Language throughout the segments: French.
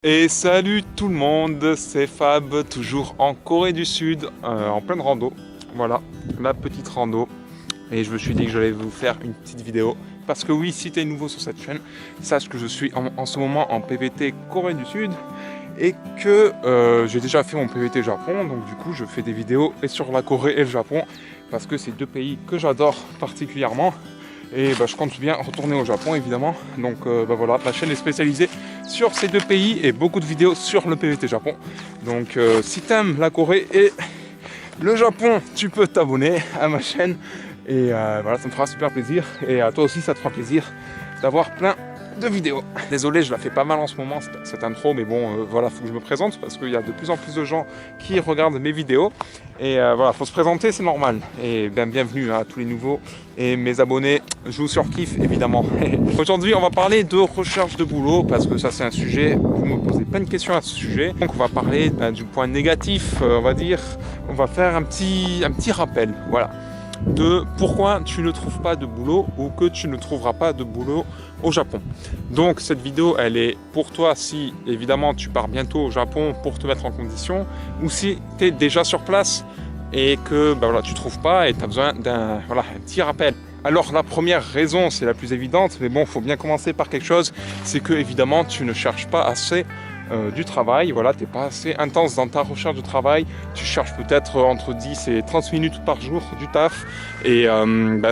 Et salut tout le monde, c'est Fab, toujours en Corée du Sud, en pleine rando. Voilà, la petite rando. Et je me suis dit que j'allais vous faire une petite vidéo. Parce que oui, si tu es nouveau sur cette chaîne, sache que je suis en ce moment en PVT Corée du Sud. Et que j'ai déjà fait mon PVT Japon. Donc du coup, je fais des vidéos et sur la Corée et le Japon. Parce que c'est deux pays que j'adore particulièrement. Et je compte bien retourner au Japon évidemment. Donc voilà, la chaîne est spécialisée sur ces deux pays et beaucoup de vidéos sur le PVT Japon. Donc si tu aimes la Corée et le Japon, tu peux t'abonner à ma chaîne. Et voilà, ça me fera super plaisir. Et à toi aussi, ça te fera plaisir d'avoir plein de vidéos. Désolé, je la fais pas mal en ce moment, cette intro, mais bon, voilà, faut que je me présente parce qu'il y a de plus en plus de gens qui regardent mes vidéos. Et voilà, faut se présenter, c'est normal. Et bienvenue à tous les nouveaux et mes abonnés. Je vous surkiffe, évidemment. Aujourd'hui, on va parler de recherche de boulot parce que ça, c'est un sujet, vous me posez plein de questions à ce sujet. Donc, on va parler du point négatif, on va dire. On va faire un petit rappel, voilà, de pourquoi tu ne trouves pas de boulot ou que tu ne trouveras pas de boulot au Japon. Donc cette vidéo, elle est pour toi si évidemment tu pars bientôt au Japon pour te mettre en condition, ou si tu es déjà sur place et que voilà, tu ne trouves pas et tu as besoin d'un un petit rappel. Alors la première raison, c'est la plus évidente, mais bon, il faut bien commencer par quelque chose, c'est que évidemment tu ne cherches pas assez du travail, voilà, tu n'es pas assez intense dans ta recherche de travail, tu cherches peut-être entre 10 et 30 minutes par jour du taf, et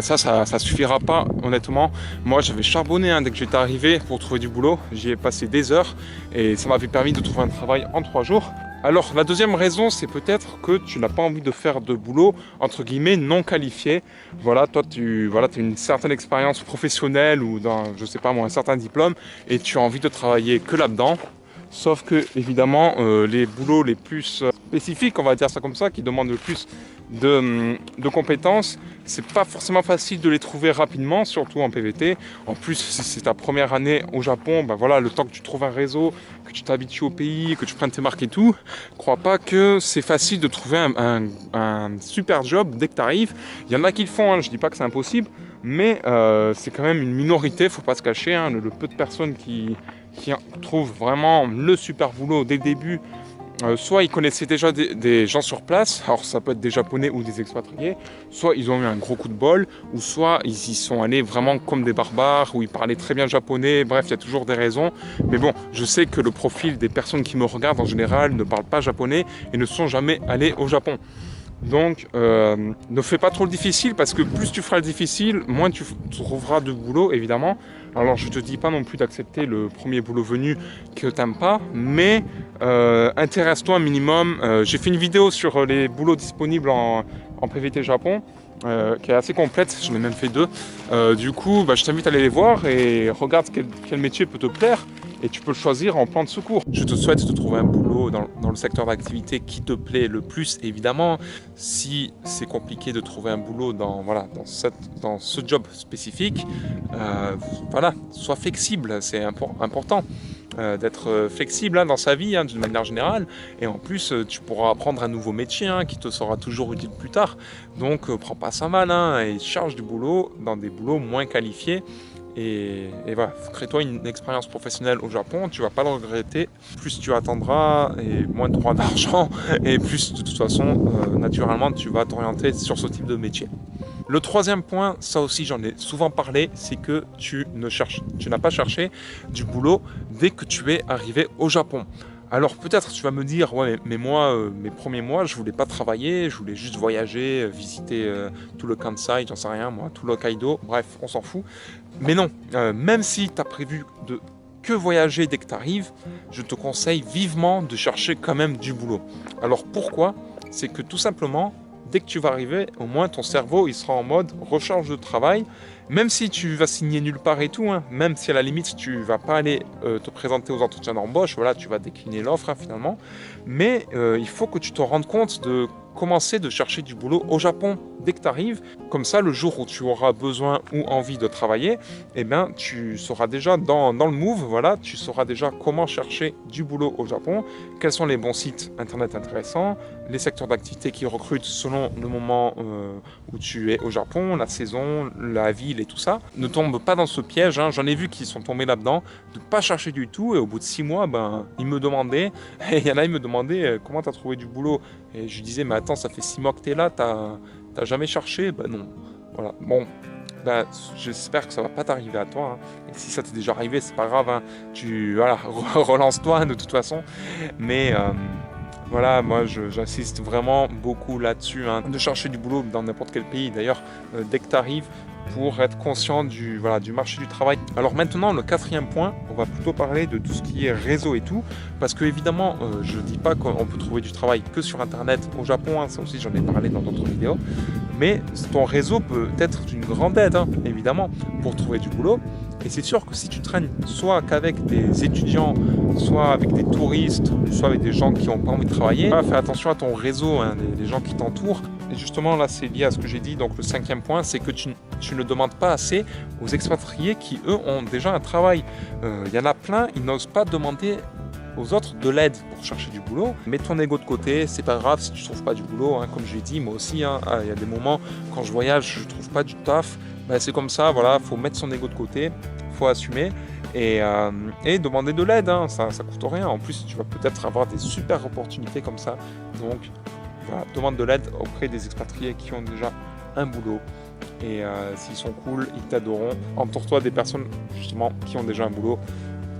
ça suffira pas, honnêtement. Moi j'avais charbonné dès que j'étais arrivé pour trouver du boulot, j'y ai passé des heures, et ça m'avait permis de trouver un travail en 3 jours. Alors la deuxième raison, c'est peut-être que tu n'as pas envie de faire de boulot entre guillemets non qualifié. Voilà, toi tu as une certaine expérience professionnelle ou dans, je sais pas moi, un certain diplôme, et tu as envie de travailler que là-dedans. Sauf que évidemment les boulots les plus spécifiques, on va dire ça comme ça, qui demandent le plus de compétences, c'est pas forcément facile de les trouver rapidement, surtout en PVT. En plus, si c'est ta première année au Japon, voilà, le temps que tu trouves un réseau, que tu t'habitues au pays, que tu prennes tes marques et tout, crois pas que c'est facile de trouver un super job dès que tu arrives. Il y en a qui le font, je dis pas que c'est impossible, mais c'est quand même une minorité, faut pas se cacher, le peu de personnes qui trouvent vraiment le super boulot dès le début. Soit ils connaissaient déjà des gens sur place, alors ça peut être des Japonais ou des expatriés, soit ils ont eu un gros coup de bol, ou soit ils y sont allés vraiment comme des barbares, ou ils parlaient très bien japonais, bref, il y a toujours des raisons. Mais bon, je sais que le profil des personnes qui me regardent en général ne parlent pas japonais et ne sont jamais allés au Japon. Donc ne fais pas trop le difficile, parce que plus tu feras le difficile, moins tu trouveras de boulot évidemment. Alors je te dis pas non plus d'accepter le premier boulot venu que t'aimes pas, mais intéresse-toi un minimum. J'ai fait une vidéo sur les boulots disponibles en PVT Japon, qui est assez complète, j'en ai même fait 2. Du coup, je t'invite à aller les voir et regarde quel métier peut te plaire. Et tu peux le choisir en plan de secours. Je te souhaite de trouver un boulot dans le secteur d'activité qui te plaît le plus, évidemment. Si c'est compliqué de trouver un boulot dans ce job spécifique, sois flexible, c'est important. D'être flexible dans sa vie d'une manière générale, et en plus tu pourras apprendre un nouveau métier qui te sera toujours utile plus tard. Donc prends pas ça mal et cherche du boulot dans des boulots moins qualifiés. Et voilà, crée-toi une expérience professionnelle au Japon, tu vas pas le regretter. Plus tu attendras et moins tu auras d'argent, et plus de toute façon, naturellement, tu vas t'orienter sur ce type de métier. Le troisième point, ça aussi j'en ai souvent parlé, c'est que tu n'as pas cherché du boulot dès que tu es arrivé au Japon. Alors peut-être tu vas me dire, ouais, mais moi, mes premiers mois, je voulais pas travailler, je voulais juste voyager, visiter tout le Kansai, j'en sais rien moi, tout l'Hokkaido, bref, on s'en fout. Mais non, même si tu as prévu de que voyager dès que tu arrives, je te conseille vivement de chercher quand même du boulot. Alors pourquoi? C'est que tout simplement, dès que tu vas arriver, au moins ton cerveau il sera en mode recherche de travail. Même si tu vas signer nulle part et tout, même si à la limite tu vas pas aller te présenter aux entretiens d'embauche, voilà, tu vas décliner l'offre finalement. Mais il faut que tu te rendes compte de commencer de chercher du boulot au Japon dès que tu arrives. Comme ça, le jour où tu auras besoin ou envie de travailler, eh bien, tu seras déjà dans le move, voilà, tu sauras déjà comment chercher du boulot au Japon, quels sont les bons sites internet intéressants, les secteurs d'activité qui recrutent selon le moment où tu es au Japon, la saison, la ville et tout ça. Ne tombe pas dans ce piège, hein. J'en ai vu qui sont tombés là-dedans, de ne pas chercher du tout, et au bout de 6 mois, ben, ils me demandaient, et il y en a, ils me demandaient comment tu as trouvé du boulot. Et je disais, mais attends, ça fait 6 mois que tu es là, t'as jamais cherché? Ben non. Voilà. Bon, ben, j'espère que ça va pas t'arriver à toi, hein. Et si ça t'est déjà arrivé, c'est pas grave, hein. Voilà, relance-toi de toute façon. Mais voilà, moi j'insiste vraiment beaucoup là-dessus, hein, de chercher du boulot dans n'importe quel pays. D'ailleurs, dès que tu arrives, pour être conscient du marché du travail. Alors maintenant, le 4e point, on va plutôt parler de tout ce qui est réseau et tout, parce que évidemment, je ne dis pas qu'on peut trouver du travail que sur Internet au Japon, hein, ça aussi j'en ai parlé dans d'autres vidéos, mais ton réseau peut être d'une grande aide, hein, évidemment, pour trouver du boulot. Et c'est sûr que si tu traînes soit qu'avec des étudiants, soit avec des touristes, soit avec des gens qui n'ont pas envie de travailler, fais attention à ton réseau, hein, les gens qui t'entourent. Et justement, là, c'est lié à ce que j'ai dit. Donc, le 5e point, c'est que tu ne demandes pas assez aux expatriés qui, eux, ont déjà un travail. Il y en a plein, ils n'osent pas demander aux autres de l'aide pour chercher du boulot. Mets ton ego de côté, c'est pas grave si tu trouves pas du boulot, hein. Comme je l'ai dit, moi aussi, hein, y a des moments, quand je voyage, je trouve pas du taf. Ben, c'est comme ça, voilà, faut mettre son ego de côté, faut assumer et demander de l'aide, hein. Ça coûte rien. En plus, tu vas peut-être avoir des super opportunités comme ça. Donc, voilà, demande de l'aide auprès des expatriés qui ont déjà un boulot. Et s'ils sont cool, ils t'aideront. Entoure-toi des personnes justement qui ont déjà un boulot.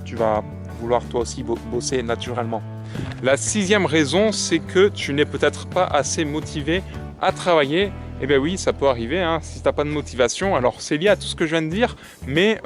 Tu vas vouloir toi aussi bosser naturellement. La 6e raison, c'est que tu n'es peut-être pas assez motivé à travailler. Eh bien oui, ça peut arriver, hein, si tu n'as pas de motivation. Alors c'est lié à tout ce que je viens de dire, mais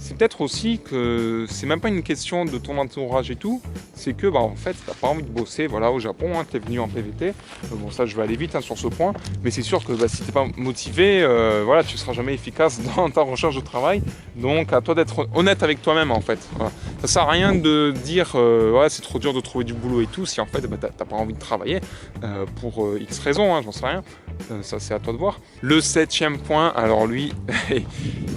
c'est peut-être aussi que c'est même pas une question de ton entourage et tout, c'est que en fait tu n'as pas envie de bosser voilà, au Japon, hein, tu es venu en PVT. Bon, ça je vais aller vite, hein, sur ce point, mais c'est sûr que si tu n'es pas motivé, voilà, tu ne seras jamais efficace dans ta recherche de travail. Donc à toi d'être honnête avec toi-même en fait. Voilà. Ça ne sert à rien de dire ouais, c'est trop dur de trouver du boulot et tout, si en fait tu n'as pas envie de travailler pour X raisons, hein, j'en sais rien. Ça c'est à toi de voir. Le 7e point, alors lui,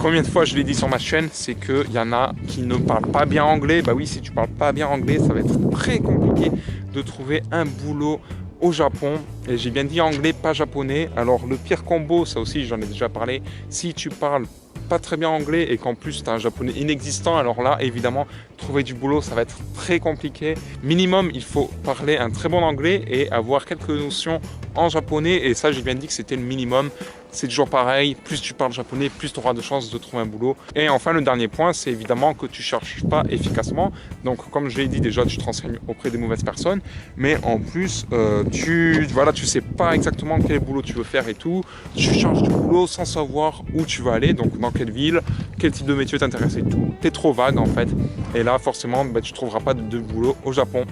combien de fois je l'ai dit sur ma chaîne, c'est qu'il y en a qui ne parlent pas bien anglais. Bah oui, si tu parles pas bien anglais, ça va être très compliqué de trouver un boulot au Japon. Et j'ai bien dit anglais, pas japonais. Alors le pire combo, ça aussi j'en ai déjà parlé, si tu parles pas très bien anglais et qu'en plus tu as un japonais inexistant, alors là évidemment trouver du boulot ça va être très compliqué. Minimum il faut parler un très bon anglais et avoir quelques notions en japonais, et ça j'ai bien dit que c'était le minimum. C'est toujours pareil, plus tu parles japonais, plus tu auras de chances de trouver un boulot. Et enfin le dernier point, c'est évidemment que tu ne cherches pas efficacement. Donc comme je l'ai dit déjà, tu te renseignes auprès des mauvaises personnes, mais en plus tu sais pas exactement quel boulot tu veux faire et tout. Tu cherches du boulot sans savoir où tu vas aller, donc dans quelle ville, quel type de métier t'intéresse et tout. Tu es trop vague en fait. Et là forcément tu ne trouveras pas de boulot au Japon.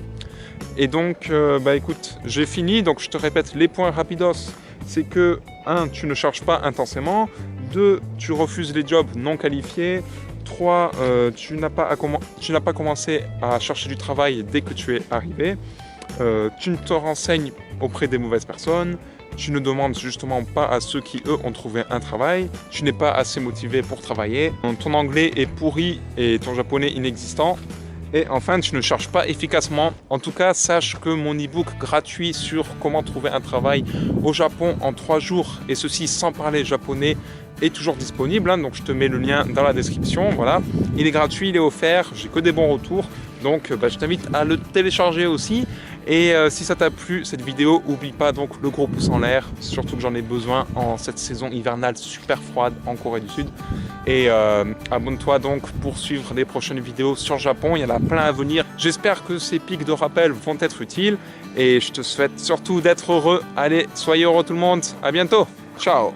Et donc écoute, j'ai fini, donc je te répète les points rapidos. C'est que 1. Tu ne cherches pas intensément. 2. Tu refuses les jobs non qualifiés. 3. Tu n'as pas commencé à chercher du travail dès que tu es arrivé. Tu ne te renseignes auprès des mauvaises personnes. Tu ne demandes justement pas à ceux qui, eux, ont trouvé un travail. Tu n'es pas assez motivé pour travailler. Ton anglais est pourri et ton japonais inexistant. Et enfin, tu ne cherches pas efficacement. En tout cas, sache que mon e-book gratuit sur comment trouver un travail au Japon en 3 jours, et ceci sans parler japonais, est toujours disponible, hein, donc je te mets le lien dans la description. Voilà, il est gratuit, il est offert, j'ai que des bons retours, donc je t'invite à le télécharger aussi. Et si ça t'a plu cette vidéo, n'oublie pas donc le gros pouce en l'air, surtout que j'en ai besoin en cette saison hivernale super froide en Corée du Sud. Et abonne-toi donc pour suivre les prochaines vidéos sur le Japon, il y en a plein à venir. J'espère que ces pics de rappel vont être utiles et je te souhaite surtout d'être heureux. Allez, soyez heureux tout le monde, à bientôt, ciao.